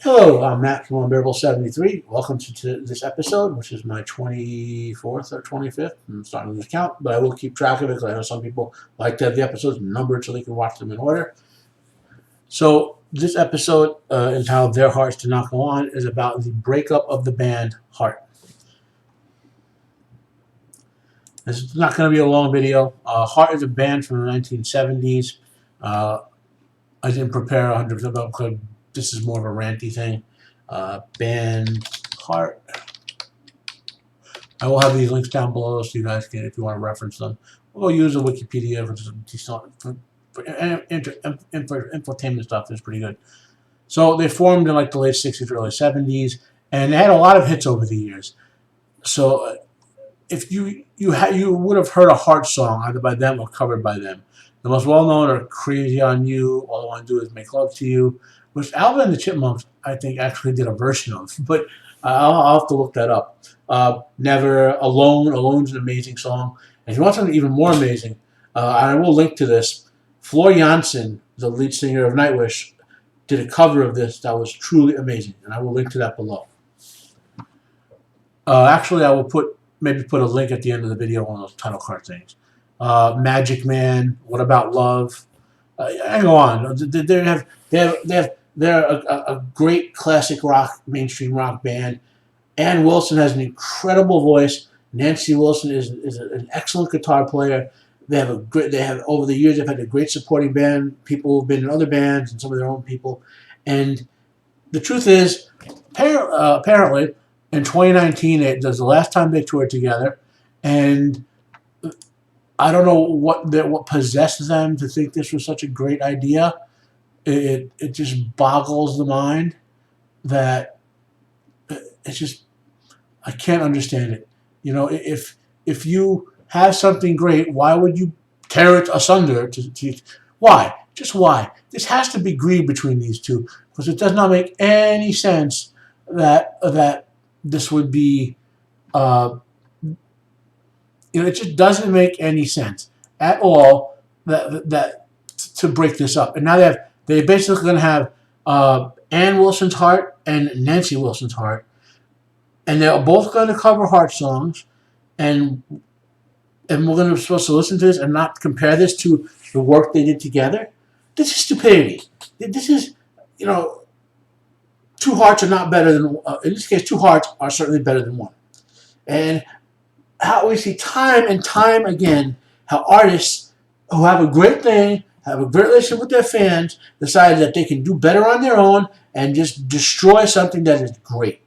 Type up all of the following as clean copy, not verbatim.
Hello, I'm Matt from Unbearable 73. Welcome to this episode, which is my 24th or 25th. I'm starting to lose count, but I will keep track of it because I know some people like to have the episodes numbered so they can watch them in order. So, this episode, entitled Their Hearts Do Not Go On, is about the breakup of the band Heart. This is not going to be a long video. Heart is a band from the 1970s. I didn't prepare 100% about because this is more of a ranty thing. Band Heart. I will have these links down below so you guys can, if you want to reference them, or use a Wikipedia for infotainment stuff. That's pretty good. So they formed in like the late 60s, early 70s, and they had a lot of hits over the years. So if you would have heard a Heart song either by them or covered by them. The most well-known are Crazy on You, All I Want to Do Is Make Love to You, which Alvin and the Chipmunks, I think, actually did a version of. But I'll have to look that up. Never, Alone. Alone's an amazing song. And if you want something even more amazing, I will link to this. Floor Jansen, the lead singer of Nightwish, did a cover of this that was truly amazing. And I will link to that below. Actually, I will maybe put a link at the end of the video on those title card things. Magic Man, What About Love? I go on. They're a great classic rock, mainstream rock band. Ann Wilson has an incredible voice. Nancy Wilson is an excellent guitar player. They have over the years they've had a great supporting band. People who've been in other bands and some of their own people. And the truth is, apparently, in 2019, it was the last time they toured together, and I don't know what possessed them to think this was such a great idea. It just boggles the mind that it's just I can't understand it. You know, if you have something great, why would you tear it asunder? Why? Just why? This has to be greed between these two because it does not make any sense that this would be. It just doesn't make any sense at all that to break this up. And now they're basically going to have Ann Wilson's Heart and Nancy Wilson's Heart, and they're both going to cover Heart songs, and we're supposed to listen to this and not compare this to the work they did together. This is stupidity. This is, two hearts are not better than in this case. Two hearts are certainly better than one, and how we see time and time again how artists who have a great thing, have a great relationship with their fans, decide that they can do better on their own and just destroy something that is great.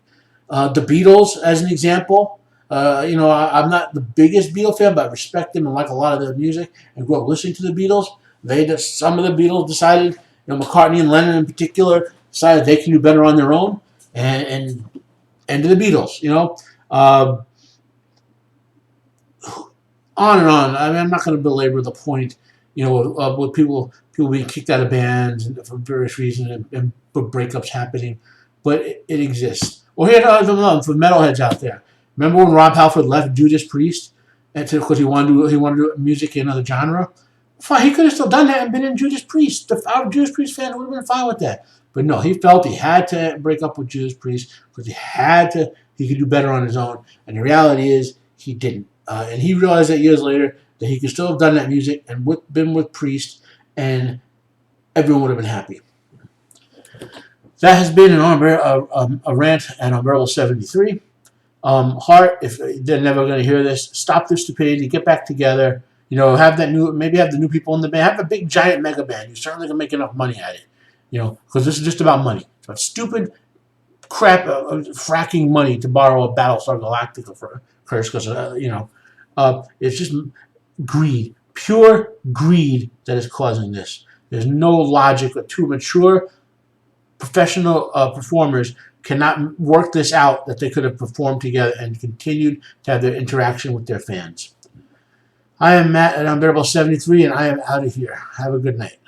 The Beatles, as an example, I'm not the biggest Beatles fan, but I respect them and like a lot of their music and grew up listening to the Beatles. Some of the Beatles decided, McCartney and Lennon in particular, decided they can do better on their own, and to the Beatles, on and on. I mean, I'm not going to belabor the point, with people being kicked out of bands for various reasons and breakups happening, but it exists. Well, here for metalheads out there. Remember when Rob Halford left Judas Priest because he wanted to do music in another genre? Fine, he could have still done that and been in Judas Priest. Our Judas Priest fans would have been fine with that. But no, he felt he had to break up with Judas Priest because he could do better on his own. And the reality is he didn't. And he realized that years later that he could still have done that music and been with Priest, and everyone would have been happy. That has been a rant and Unbearable 73. Heart, if they're never going to hear this, stop this stupidity, get back together. Have the new people in the band, have a big giant mega band. You certainly can make enough money at it. Because this is just about money. It's about stupid crap, fracking money to borrow a Battlestar Galactica for curse because it's just greed, pure greed that is causing this. There's no logic. Two mature professional performers cannot work this out that they could have performed together and continued to have their interaction with their fans. I am Matt at Unbearable 73, and I am out of here. Have a good night.